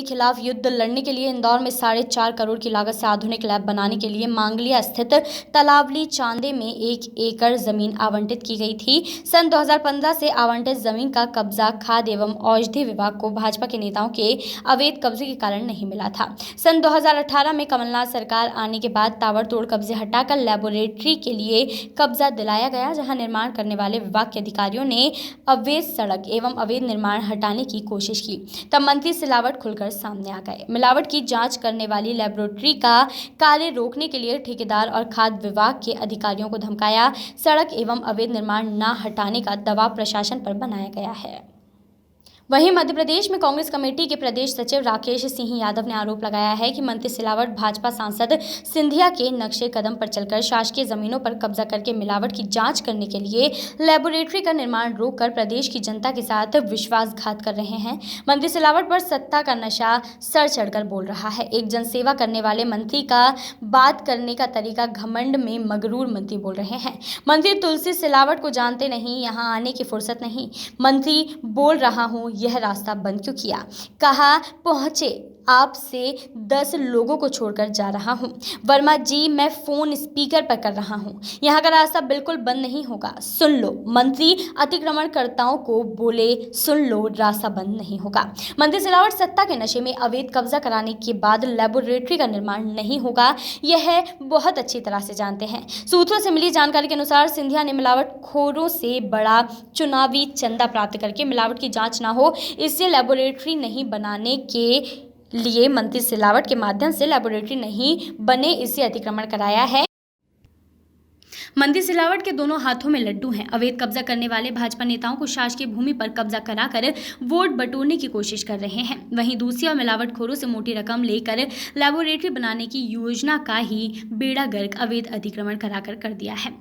के खिलाफ युद्ध लड़ने के लिए इंदौर में 4.5 करोड़ की लागत से आधुनिक लैब बनाने के लिए मांगलिया स्थित तलावली चांदे में 1 एकड़ जमीन आवंटित की गई थी। सन 2015 से आवंटित जमीन का कब्जा खाद्य एवं औषधि विभाग को भाजपा के नेताओं के अवैध कब्जे के कारण नहीं मिला था। सन 2018 में कमलनाथ सरकार आने के बाद ताबड़तोड़ कब्जे हटाकर लैबोरेटरी के लिए कब्जा दिलाया गया, जहां निर्माण करने वाले विभाग के अधिकारियों ने अवैध सड़क एवं अवैध निर्माण हटाने की कोशिश की। तब मंत्री सिलावट खुलकर सामने आ गए। मिलावट की जांच करने वाली लैबोरेटरी का कार्य रोकने के लिए ठेकेदार और खाद्य विभाग के अधिकारियों को धमकाया। सड़क एवं अवैध निर्माण न हटाने का दबाव प्रशासन पर बनाया गया है। वहीं मध्य प्रदेश में कांग्रेस कमेटी के प्रदेश सचिव राकेश सिंह यादव ने आरोप लगाया है कि मंत्री सिलावट भाजपा सांसद सिंधिया के नक्शे कदम पर चलकर शासकीय जमीनों पर कब्जा करके मिलावट की जांच करने के लिए लैबोरेटरी का निर्माण रोककर प्रदेश की जनता के साथ विश्वासघात कर रहे हैं। मंत्री सिलावट पर सत्ता का नशा सर चढ़कर बोल रहा है। एक जनसेवा करने वाले मंत्री का बात करने का तरीका घमंड में मगरूर मंत्री बोल रहे हैं। मंत्री तुलसी सिलावट को जानते नहीं, यहाँ आने की फुर्सत नहीं। मंत्री बोल रहा हूँ, यह रास्ता बंद क्यों किया? कहा पहुंचे आपसे 10 लोगों को छोड़कर जा रहा हूं। वर्मा जी, मैं फोन स्पीकर पर कर रहा हूं। यहां का रास्ता बिल्कुल बंद नहीं होगा, सुन लो। मंत्री अतिक्रमणकर्ताओं को बोले, सुन लो, रास्ता बंद नहीं होगा। मंत्री सिलावट सत्ता के नशे में अवैध कब्जा कराने के बाद लैबोरेटरी का निर्माण नहीं होगा, यह बहुत अच्छी तरह से जानते हैं। सूत्रों से मिली जानकारी के अनुसार सिंधिया ने मिलावटखोरों से बड़ा चुनावी चंदा प्राप्त करके मिलावट की जांच न हो, इससे लैबोरेटरी नहीं बनाने के लिए मंत्री सिलावट के माध्यम से लैबोरेटरी नहीं बने, इससे अतिक्रमण कराया है। मंत्री सिलावट के दोनों हाथों में लड्डू हैं। अवैध कब्जा करने वाले भाजपा नेताओं को शासकीय भूमि पर कब्जा कराकर वोट बटोरने की कोशिश कर रहे हैं। वहीं दूसरी ओर मिलावटखोरों से मोटी रकम लेकर लैबोरेटरी बनाने की योजना का ही बेड़ा गर्क अवैध अतिक्रमण कराकर कर दिया है।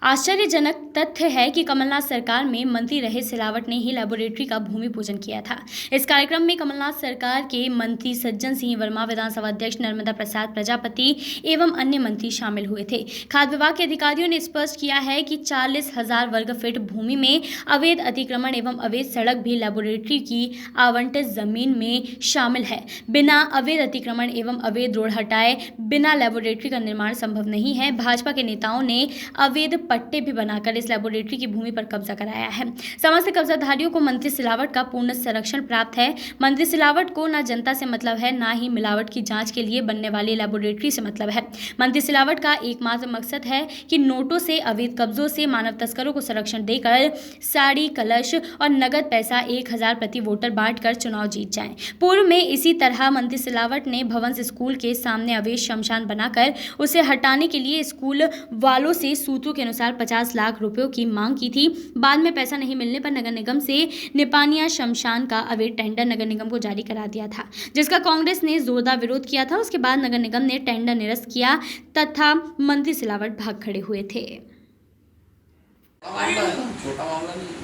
आश्चर्यजनक तथ्य है कि कमलनाथ सरकार में मंत्री रहे सिलावट ने ही लैबोरेटरी का भूमि पूजन किया था। इस कार्यक्रम में कमलनाथ सरकार के मंत्री सज्जन सिंह वर्मा, विधानसभा अध्यक्ष नर्मदा प्रसाद प्रजापति एवं अन्य मंत्री शामिल हुए थे। खाद्य विभाग के अधिकारियों ने स्पष्ट किया है कि 40,000 वर्ग फीट भूमि में अवैध अतिक्रमण एवं अवैध सड़क भी लैबोरेटरी की आवंटित जमीन में शामिल है। बिना अवैध अतिक्रमण एवं अवैध रोड हटाए बिना लैबोरेटरी का निर्माण संभव नहीं है। भाजपा के नेताओं ने अवैध पट्टे भी बनाकर इस लैबोरेटरी की भूमि पर कब्जा कराया है। समस्त कब्जाधारियों को मंत्री सिलावट का पूर्ण संरक्षण प्राप्त है। मंत्री सिलावट को न जनता से मतलब है, ना ही मिलावट की जांच के लिए बनने वाली लैबोरेटरी से मतलब है। मंत्री सिलावट का एकमात्र मकसद है कि नोटों से, अवैध कब्जों से मानव तस्करों को संरक्षण देकर साड़ी, कलश और नगद पैसा 1000 प्रति वोटर बांटकर चुनाव जीत जाएं। पूर्व में इसी तरह मंत्री सिलावट ने भवंस स्कूल के सामने अवैध शमशान बनाकर उसे हटाने के लिए स्कूल वालों से सूत्रों के अनुसार 50 लाख रुपयों की मांग की थी। बाद में पैसा नहीं मिलने पर नगर निगम से निपानिया शमशान का अवैध टेंडर नगर निगम को जारी करा दिया था, जिसका कांग्रेस ने जोरदार विरोध किया था। उसके बाद नगर निगम ने टेंडर निरस्त किया तथा मंत्री सिलावट भाग खड़े हुए थे। छोटा मामला नहीं है,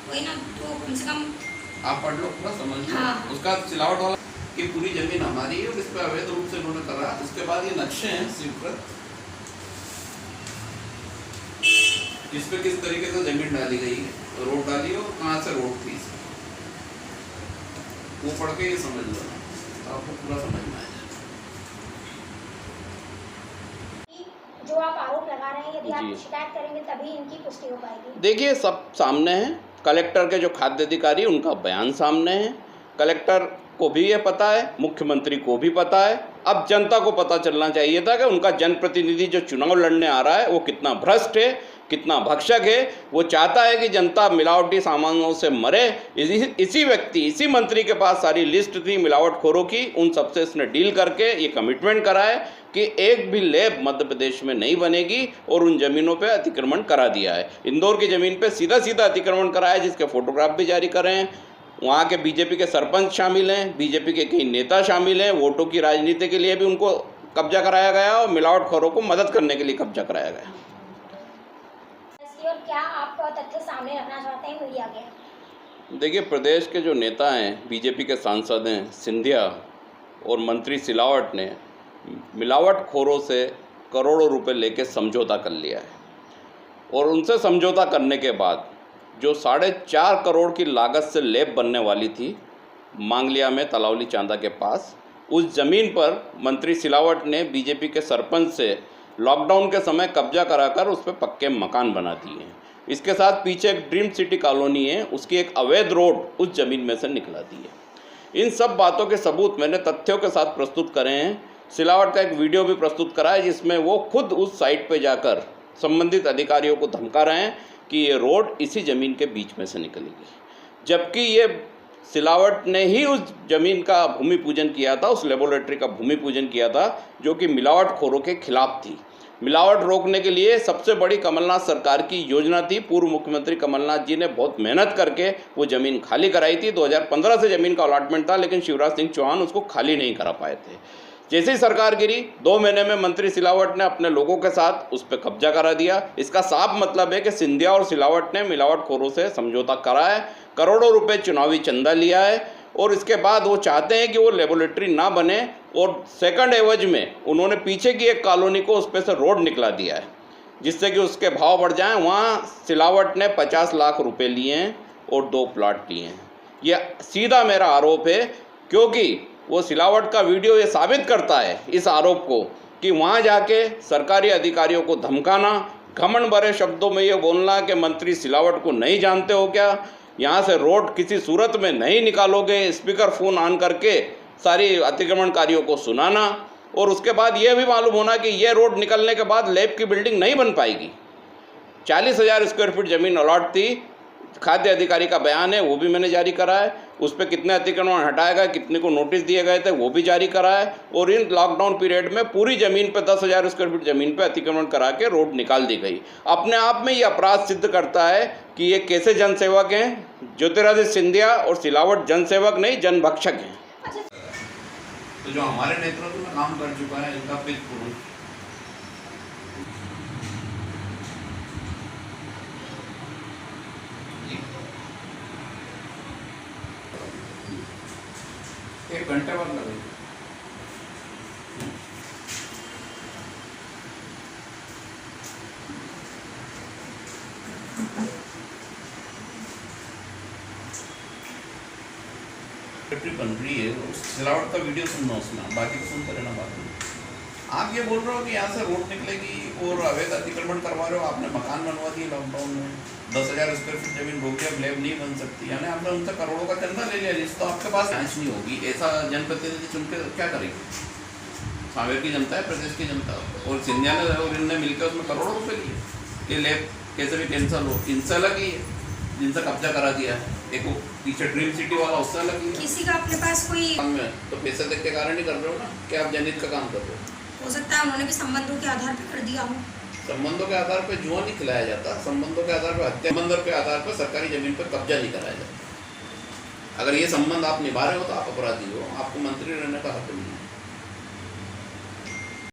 वही ना, तो कम से कम आप पढ़ लो, पूरा समझ लो। हाँ। उसका सिलावट वाला कि पूरी जमीन हमारी है और इस पर अवैध रूप से उन्होंने करा। उसके बाद ये नक्शे हैं स्वीकृत, इस पे किस तरीके से जमीन डाली गई है, रोड डाली है और कहाँ से रोड थी, वो पढ़ के ये समझ लो, आपको पूरा समझ में आएगा। जो आप आरोप लगा रहे हैं, यदि आप शिकायत करेंगे तभी इनकी पुष्टि हो पाएगी। देखिए, सब सामने है। कलेक्टर के जो खाद्य अधिकारी, उनका बयान सामने है। कलेक्टर को भी ये पता है, मुख्यमंत्री को भी पता है। अब जनता को पता चलना चाहिए था कि उनका जनप्रतिनिधि जो चुनाव लड़ने आ रहा है वो कितना भ्रष्ट है, कितना भक्षक है। वो चाहता है कि जनता मिलावटी सामानों से मरे। इसी व्यक्ति, इसी मंत्री के पास सारी लिस्ट थी मिलावटखोरों की। उन सबसे इसने डील करके ये कमिटमेंट करा है कि एक भी लैब मध्य प्रदेश में नहीं बनेगी और उन ज़मीनों पे अतिक्रमण करा दिया है। इंदौर की ज़मीन पे सीधा सीधा अतिक्रमण करा है, जिसके फोटोग्राफ भी जारी कर रहे हैं। वहाँ के बीजेपी के सरपंच शामिल हैं, बीजेपी के कई नेता शामिल हैं। वोटों की राजनीति के लिए भी उनको कब्जा कराया गया और मिलावटखोरों को मदद करने के लिए कब्जा कराया गया। और क्या आप तथ्य सामने रखना चाहते हैं मीडिया के? देखिए, प्रदेश के जो नेता हैं, बीजेपी के सांसद हैं सिंधिया और मंत्री सिलावट ने मिलावटखोरों से करोड़ों रुपए लेके समझौता कर लिया है और उनसे समझौता करने के बाद जो 4.5 करोड़ की लागत से लैब बनने वाली थी मांगलिया में तलावली चांदा के पास। उस ज़मीन पर मंत्री सिलावट ने बीजेपी के सरपंच से लॉकडाउन के समय कब्जा कराकर उस पर पक्के मकान बना दिए हैं। इसके साथ पीछे एक ड्रीम सिटी कॉलोनी है, उसकी एक अवैध रोड उस ज़मीन में से निकला दी है। इन सब बातों के सबूत मैंने तथ्यों के साथ प्रस्तुत करे हैं। सिलावट का एक वीडियो भी प्रस्तुत करा है जिसमें वो खुद उस साइट पे जाकर संबंधित अधिकारियों को धमका रहे हैं कि ये रोड इसी ज़मीन के बीच में से निकलेगी, जबकि ये सिलावट ने ही उस ज़मीन का भूमि पूजन किया था, उस लेबोरेटरी का भूमि पूजन किया था जो कि मिलावटखोरों के खिलाफ थी। मिलावट रोकने के लिए सबसे बड़ी कमलनाथ सरकार की योजना थी। पूर्व मुख्यमंत्री कमलनाथ जी ने बहुत मेहनत करके वो ज़मीन खाली कराई थी। 2015 से ज़मीन का अलॉटमेंट था, लेकिन शिवराज सिंह चौहान उसको खाली नहीं करा पाए थे। जैसे ही सरकार गिरी 2 महीने में मंत्री सिलावट ने अपने लोगों के साथ उस पर कब्जा करा दिया। इसका साफ मतलब है कि सिंधिया और सिलावट ने मिलावटखोरों से समझौता करा है, करोड़ों रुपए चुनावी चंदा लिया है और इसके बाद वो चाहते हैं कि वो लेबोरेटरी ना बने और सेकंड एवज में उन्होंने पीछे की एक कॉलोनी को उस पर से रोड निकला दिया है जिससे कि उसके भाव बढ़ जाएं। वहाँ सिलावट ने 50 लाख रुपए लिए हैं और 2 प्लाट लिए हैं। ये सीधा मेरा आरोप है, क्योंकि वो सिलावट का वीडियो ये साबित करता है इस आरोप को कि वहाँ जाके सरकारी अधिकारियों को धमकाना, घमंड भरे शब्दों में ये बोलना कि मंत्री सिलावट को नहीं जानते हो क्या, यहाँ से रोड किसी सूरत में नहीं निकालोगे, स्पीकर फ़ोन ऑन करके सारी अतिक्रमणकारियों को सुनाना और उसके बाद ये भी मालूम होना कि ये रोड निकलने के बाद लैब की बिल्डिंग नहीं बन पाएगी। 40,000 स्क्वायर फीट ज़मीन अलॉट थी। खाद्य अधिकारी का बयान है, वो भी मैंने जारी करा है। उस पर कितने अतिक्रमण हटाए गए, कितने को नोटिस दिए गए थे, वो भी जारी करा है। और इन लॉकडाउन पीरियड में पूरी ज़मीन पे 10,000 स्क्वायर फीट ज़मीन पे अतिक्रमण करा के रोड निकाल दी गई। अपने आप में ये अपराध सिद्ध करता है कि ये कैसे जनसेवक हैं। ज्योतिरादित्य सिंधिया और सिलावट जनसेवक नहीं, जनभक्षक हैं। तो जो हमारे नेतृत्व में काम कर चुका है इनका पेज पूर्ण। एक घंटे बाद लगेगा। बन रही है, उस सिलावट का वीडियो सुनना उसमें, बाकी तो सुनते रहना बात में। आप ये बोल रहे हो कि यहाँ से रोड निकलेगी और अवैध अतिक्रमण करवा रहे हो, आपने मकान बनवा दिए लॉकडाउन में, 10,000 स्क्वायर फीट जमीन रोकी, अब लैब नहीं बन सकती, यानी आपने उनसे करोड़ों का चंदा ले लिया। जिस तो आपके पास जांच नहीं होगी, ऐसा जनप्रतिनिधि चुन के क्या करेगी? सांवेर की जनता है, प्रदेश की जनता, और सिंधिया ने और इनने मिलकर उसमें करोड़ों रुपये लिए। ये लैब कैसे भी कैंसिल हो, इनसे अलग ही है जिनसे कब्जा करा दिया है। एक वो पीछे ड्रीम सिटी वाला उससे अलग ही है। किसी का अपने पास कोई तो पैसे देख के कारण नहीं कर रहे हो ना कि आप जनहित का काम कर रहे हो सकता है उन्होंने भी संबंधों के आधार पर कर दिया हो। संबंधों के आधार पर जुआ नहीं खिलाया जाता, संबंधों के आधार पर हत्या, संबंधों के आधार पर सरकारी जमीन पर कब्जा नहीं कराया जाता। अगर ये संबंध आप निभा रहे हो तो आप अपराधी हो, आपको मंत्री रहने का हक नहीं है।